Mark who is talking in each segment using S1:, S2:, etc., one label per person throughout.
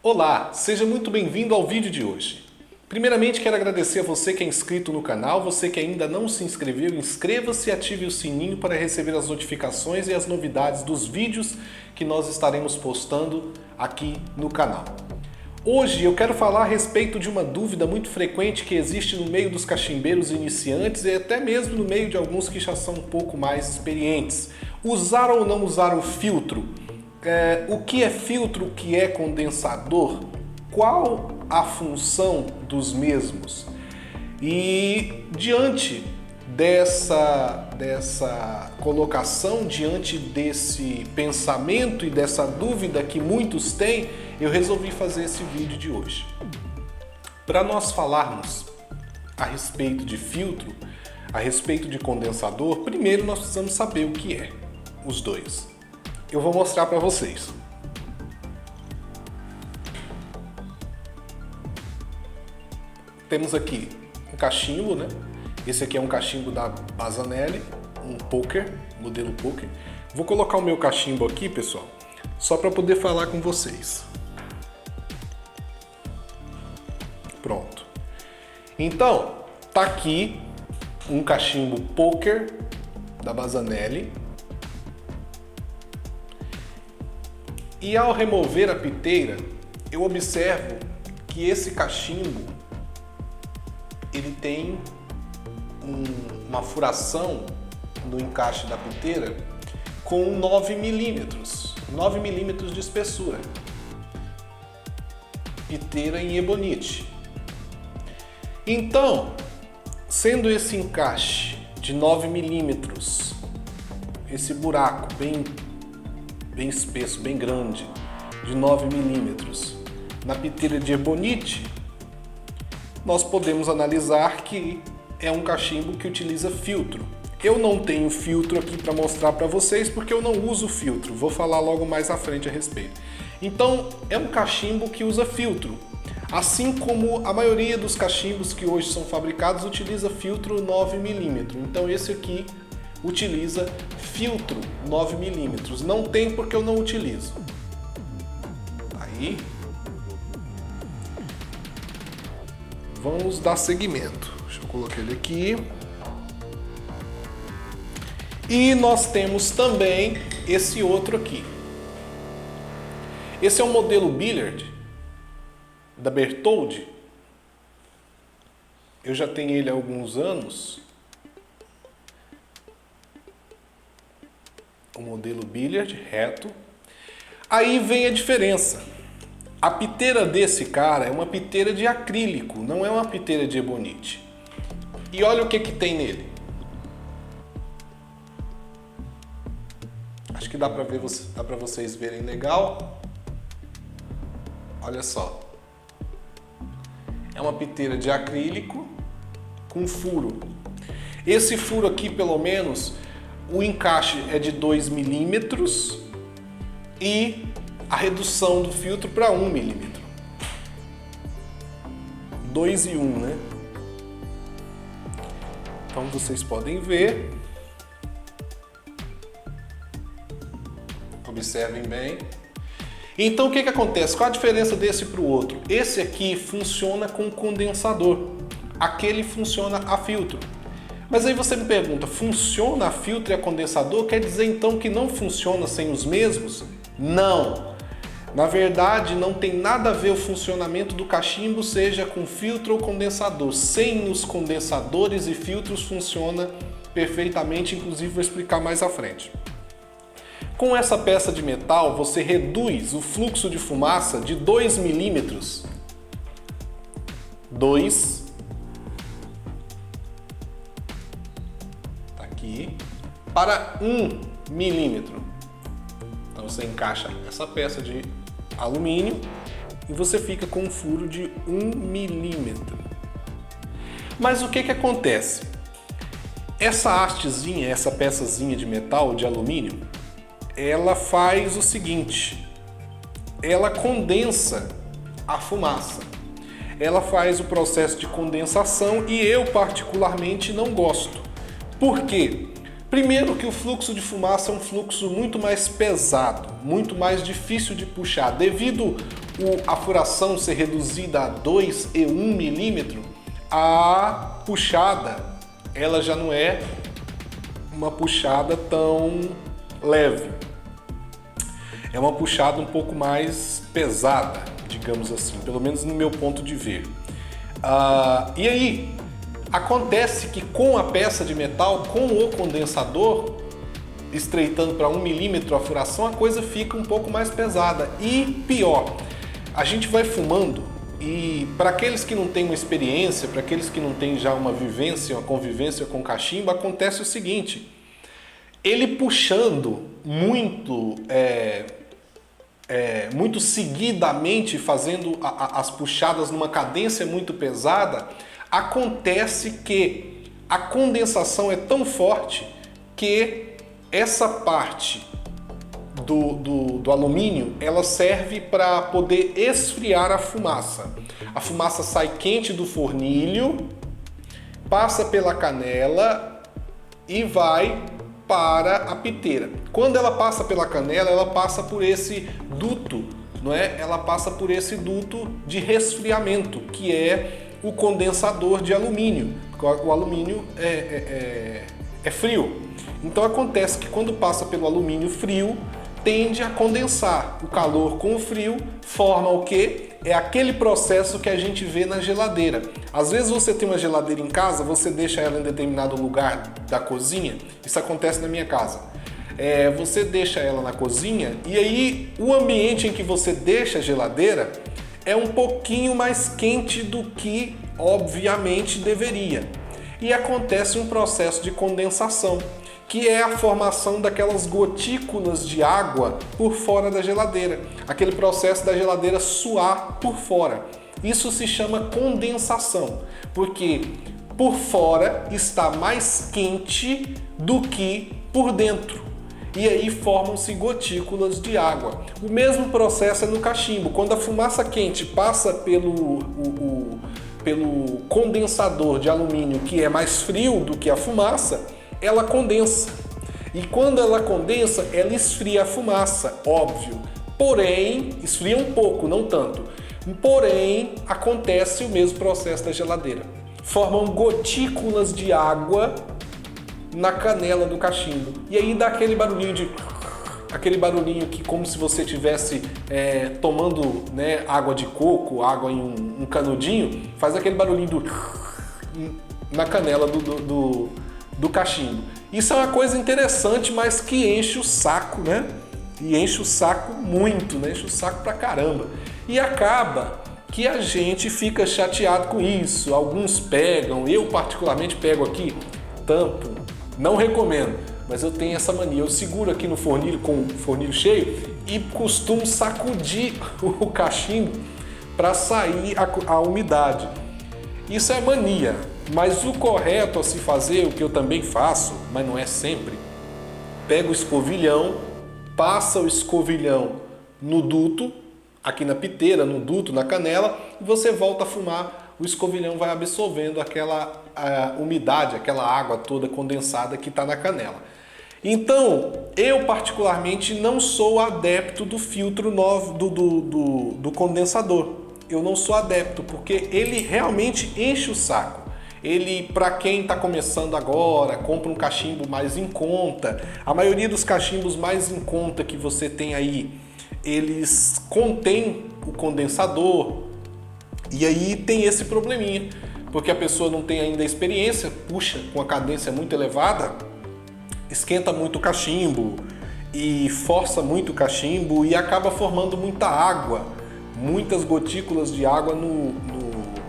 S1: Olá, seja muito bem-vindo ao vídeo de hoje. Primeiramente, quero agradecer a você que é inscrito no canal, você que ainda não se inscreveu, inscreva-se e ative o sininho para receber as notificações e as novidades dos vídeos que nós estaremos postando aqui no canal. Hoje eu quero falar a respeito de uma dúvida muito frequente que existe no meio dos cachimbeiros iniciantes e até mesmo no meio de alguns que já são um pouco mais experientes. Usar ou não usar o filtro? O que é filtro, o que é condensador? Qual a função dos mesmos? E diante dessa colocação, diante desse pensamento e dessa dúvida que muitos têm, eu resolvi fazer esse vídeo de hoje. Para nós falarmos a respeito de filtro, a respeito de condensador, primeiro nós precisamos saber o que é os dois. Eu vou mostrar para vocês. Temos aqui um cachimbo, né? Esse aqui é um cachimbo da Bazanelli, um poker, modelo poker. Vou colocar o meu cachimbo aqui, pessoal, só para poder falar com vocês. Pronto. Então, tá aqui um cachimbo poker da Bazanelli. E ao remover a piteira, eu observo que esse cachimbo ele tem uma furação no encaixe da piteira com 9 milímetros de espessura. Piteira em ebonite. Então, sendo esse encaixe de 9 milímetros, esse buraco bem espesso, bem grande, de 9 milímetros, na piteira de ebonite, nós podemos analisar que é um cachimbo que utiliza filtro. Eu não tenho filtro aqui para mostrar para vocês porque eu não uso filtro, vou falar logo mais à frente a respeito. Então, é um cachimbo que usa filtro, assim como a maioria dos cachimbos que hoje são fabricados utiliza filtro 9 milímetros. Então esse aqui utiliza filtro 9 milímetros. Não tem porque eu não utilizo. Aí, vamos dar seguimento. Deixa eu colocar ele aqui. E nós temos também esse outro aqui. Esse é um modelo Billiard da Berthold. Eu já tenho ele há alguns anos. O modelo Billiard reto. Aí vem a diferença. A piteira desse cara é uma piteira de acrílico, não é uma piteira de ebonite. E olha o que tem nele. Acho que dá para vocês verem legal. Olha só. É uma piteira de acrílico com furo. Esse furo aqui, pelo menos, o encaixe é de 2 milímetros e a redução do filtro para 1 milímetro. 2 e 1, né? Então vocês podem ver. Observem bem. Então o que acontece? Qual a diferença desse para o outro? Esse aqui funciona com condensador. Aquele funciona a filtro. Mas aí você me pergunta, funciona a filtro e a condensador? Quer dizer então que não funciona sem os mesmos? Não! Na verdade, não tem nada a ver o funcionamento do cachimbo, seja com filtro ou condensador. Sem os condensadores e filtros funciona perfeitamente, inclusive vou explicar mais à frente. Com essa peça de metal, você reduz o fluxo de fumaça de 2 milímetros. 2 para 1 milímetro. Então você encaixa essa peça de alumínio e você fica com um furo de 1 milímetro. Mas o que acontece? Essa hastezinha, essa peçazinha de metal, de alumínio, ela faz o seguinte: ela condensa a fumaça. Ela faz o processo de condensação e eu particularmente não gosto. Por quê? Primeiro que o fluxo de fumaça é um fluxo muito mais pesado, muito mais difícil de puxar, devido a furação ser reduzida a 2 e 1 milímetro, a puxada ela já não é uma puxada tão leve. É uma puxada um pouco mais pesada, digamos assim, pelo menos no meu ponto de ver. E aí, acontece que com a peça de metal, com o condensador, estreitando para 1 milímetro a furação, a coisa fica um pouco mais pesada. E pior, a gente vai fumando e para aqueles que não têm uma experiência, para aqueles que não têm já uma vivência, uma convivência com cachimbo, acontece o seguinte: ele puxando muito, muito seguidamente, fazendo as puxadas numa cadência muito pesada, acontece que a condensação é tão forte que essa parte do alumínio, ela serve para poder esfriar a fumaça. A fumaça sai quente do fornilho, passa pela canela e vai para a piteira. Quando ela passa pela canela, ela passa por esse duto, não é? Ela passa por esse duto de resfriamento, que é o condensador de alumínio. O alumínio é frio. Então acontece que quando passa pelo alumínio frio, tende a condensar. O calor com o frio forma o quê? É aquele processo que a gente vê na geladeira. Às vezes você tem uma geladeira em casa, você deixa ela em determinado lugar da cozinha. Isso acontece na minha casa. Você deixa ela na cozinha e aí o ambiente em que você deixa a geladeira é um pouquinho mais quente do que, obviamente, deveria. E acontece um processo de condensação, que é a formação daquelas gotículas de água por fora da geladeira. Aquele processo da geladeira suar por fora. Isso se chama condensação, porque por fora está mais quente do que por dentro. E aí formam-se gotículas de água. O mesmo processo é no cachimbo. Quando a fumaça quente passa pelo condensador de alumínio, que é mais frio do que a fumaça, ela condensa. E quando ela condensa, ela esfria a fumaça, óbvio. Porém, esfria um pouco, não tanto. Porém, acontece o mesmo processo da geladeira. Formam gotículas de água na canela do cachimbo. E aí dá aquele barulhinho que como se você estivesse tomando, né, água de coco, água em um canudinho, faz aquele barulhinho na canela do cachimbo. Isso é uma coisa interessante, mas que enche o saco, né? E enche o saco muito, né? Enche o saco pra caramba. E acaba que a gente fica chateado com isso. Alguns pegam, eu particularmente pego aqui, tampo, não recomendo, mas eu tenho essa mania. Eu seguro aqui no fornilho com o fornilho cheio e costumo sacudir o cachimbo para sair a umidade. Isso é mania. Mas o correto a se fazer, o que eu também faço, mas não é sempre, pega o escovilhão, passa o escovilhão no duto, aqui na piteira, no duto, na canela, e você volta a fumar, o escovilhão vai absorvendo aquela umidade, aquela água toda condensada que está na canela. Então, eu particularmente não sou adepto do filtro novo do condensador. Eu não sou adepto, porque ele realmente enche o saco. Ele, para quem está começando agora, compra um cachimbo mais em conta. A maioria dos cachimbos mais em conta que você tem aí, eles contêm o condensador. E aí tem esse probleminha, porque a pessoa não tem ainda experiência, puxa com a cadência muito elevada, esquenta muito o cachimbo e força muito o cachimbo e acaba formando muita água, muitas gotículas de água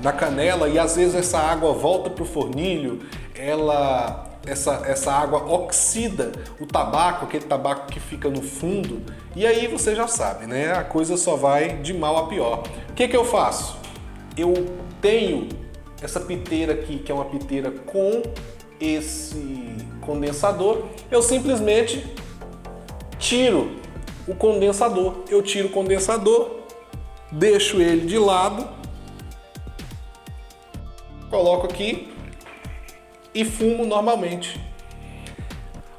S1: na canela, e às vezes essa água volta para o fornilho, essa água oxida o tabaco, aquele tabaco que fica no fundo, e aí você já sabe, né? A coisa só vai de mal a pior. O que eu faço? Eu tenho essa piteira aqui, que é uma piteira com esse condensador, eu simplesmente tiro o condensador. Eu tiro o condensador, deixo ele de lado, coloco aqui e fumo normalmente.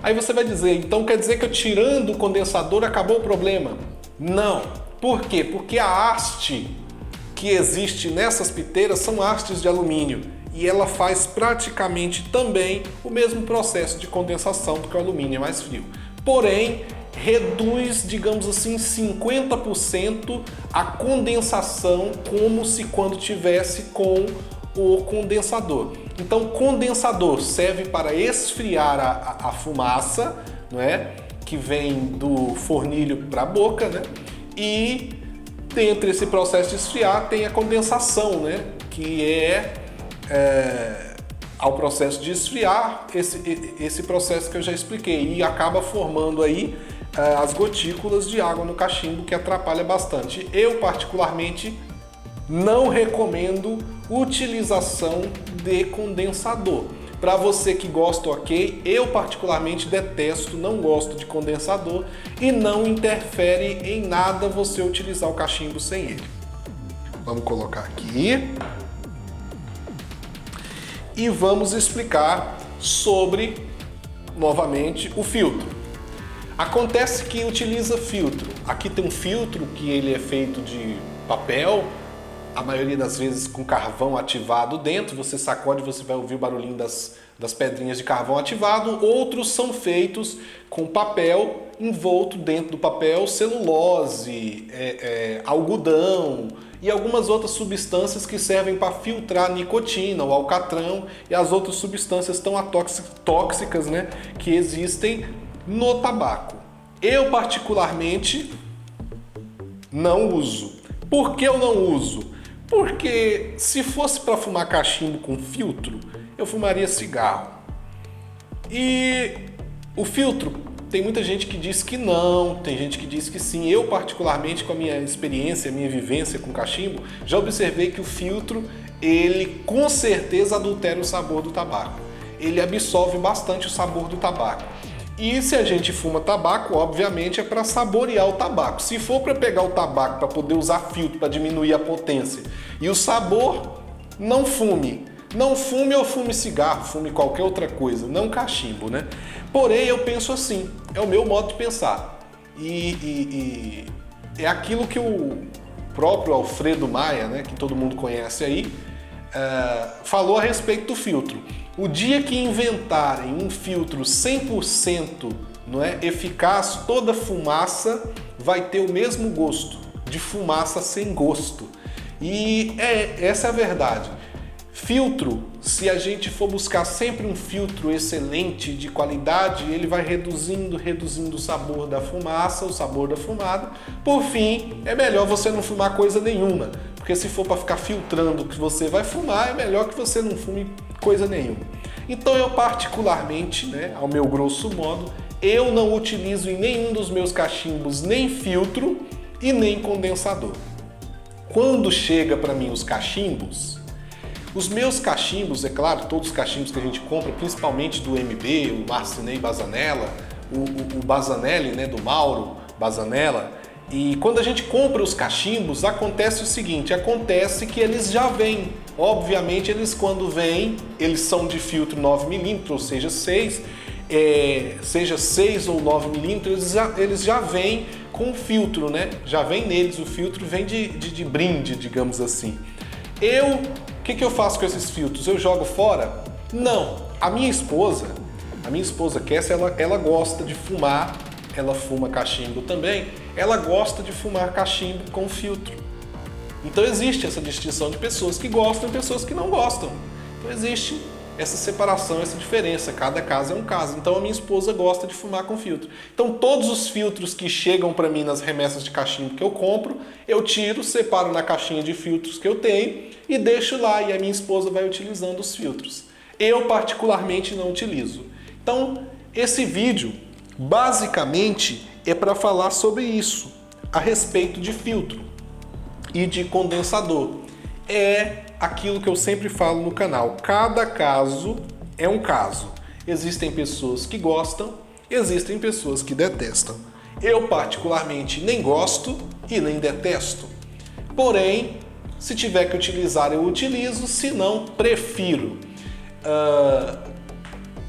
S1: Aí você vai dizer, então quer dizer que eu tirando o condensador acabou o problema? Não, Por quê? Porque a haste que existe nessas piteiras são hastes de alumínio e ela faz praticamente também o mesmo processo de condensação, porque o alumínio é mais frio. Porém, reduz, digamos assim, 50% a condensação, como se quando tivesse com o condensador. Então, condensador serve para esfriar a fumaça, não é? Que vem do fornilho para a boca, né? E dentro desse processo de esfriar tem a condensação, né? Que ao processo de esfriar, esse processo que eu já expliquei, e acaba formando aí as gotículas de água no cachimbo, que atrapalha bastante. Eu, particularmente, não recomendo utilização de condensador. Para você que gosta, ok. Eu, particularmente, detesto, não gosto de condensador e não interfere em nada você utilizar o cachimbo sem ele. Vamos colocar aqui. E vamos explicar sobre, novamente, o filtro. Acontece que utiliza filtro. Aqui tem um filtro que ele é feito de papel, a maioria das vezes com carvão ativado dentro. Você sacode, você vai ouvir o barulhinho das pedrinhas de carvão ativado. Outros são feitos com papel envolto dentro do papel, celulose, algodão e algumas outras substâncias que servem para filtrar a nicotina, o alcatrão e as outras substâncias tão tóxicas, né, que existem no tabaco. Eu, particularmente, não uso. Por que eu não uso? Porque se fosse para fumar cachimbo com filtro, eu fumaria cigarro. E o filtro, tem muita gente que diz que não, tem gente que diz que sim. Eu, particularmente, com a minha experiência, a minha vivência com cachimbo, já observei que o filtro, ele com certeza adultera o sabor do tabaco. Ele absorve bastante o sabor do tabaco. E se a gente fuma tabaco, obviamente é para saborear o tabaco. Se for para pegar o tabaco para poder usar filtro para diminuir a potência e o sabor, não fume. Não fume ou fume cigarro, fume qualquer outra coisa, não cachimbo, né? Porém, eu penso assim, é o meu modo de pensar. E é aquilo que o próprio Alfredo Maia, né, que todo mundo conhece aí, falou a respeito do filtro. O dia que inventarem um filtro 100%, não é, eficaz, toda fumaça vai ter o mesmo gosto, de fumaça sem gosto. E essa é a verdade. Filtro, se a gente for buscar sempre um filtro excelente, de qualidade, ele vai reduzindo o sabor da fumaça, o sabor da fumada. Por fim, é melhor você não fumar coisa nenhuma, porque se for para ficar filtrando o que você vai fumar, é melhor que você não fume coisa nenhuma. Então eu particularmente, né, ao meu grosso modo, eu não utilizo em nenhum dos meus cachimbos nem filtro e nem condensador. Quando chega para mim os cachimbos, os meus cachimbos, é claro, todos os cachimbos que a gente compra, principalmente do MB, o Marcinei Bazanella, o Bazanelli, né, do Mauro Bazanella, e quando a gente compra os cachimbos, acontece o seguinte, acontece que eles já vêm. Obviamente, eles quando vêm, eles são de filtro 9mm, ou seja, 6, seja 6 ou 9mm, eles já vêm com filtro, né? Já vem neles, o filtro vem de brinde, digamos assim. O que eu faço com esses filtros? Eu jogo fora? Não. A minha esposa Cassia, ela gosta de fumar, ela fuma cachimbo também, ela gosta de fumar cachimbo com filtro. Então existe essa distinção de pessoas que gostam e pessoas que não gostam. Então existe essa separação, essa diferença. Cada caso é um caso. Então a minha esposa gosta de fumar com filtro. Então todos os filtros que chegam para mim nas remessas de cachimbo que eu compro, eu tiro, separo na caixinha de filtros que eu tenho e deixo lá. E a minha esposa vai utilizando os filtros. Eu particularmente não utilizo. Então esse vídeo basicamente é para falar sobre isso, a respeito de filtro e de condensador. É aquilo que eu sempre falo no canal. Cada caso é um caso. Existem pessoas que gostam, existem pessoas que detestam. Eu particularmente nem gosto e nem detesto. Porém, se tiver que utilizar, eu utilizo, se não, prefiro.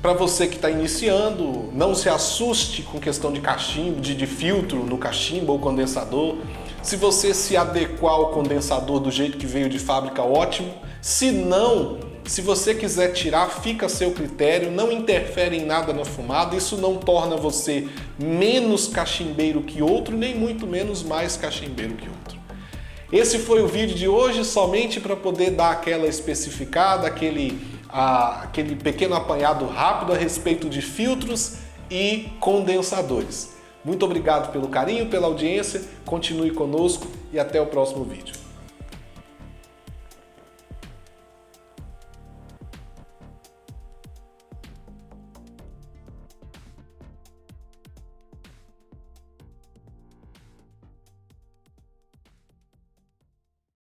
S1: Para você que está iniciando, não se assuste com questão de cachimbo, de filtro no cachimbo ou condensador. Se você se adequar ao condensador do jeito que veio de fábrica, ótimo. Se não, se você quiser tirar, fica a seu critério, não interfere em nada na fumada, isso não torna você menos cachimbeiro que outro, nem muito menos mais cachimbeiro que outro. Esse foi o vídeo de hoje, somente para poder dar aquela especificada, aquele pequeno apanhado rápido a respeito de filtros e condensadores. Muito obrigado pelo carinho, pela audiência, continue conosco e até o próximo vídeo.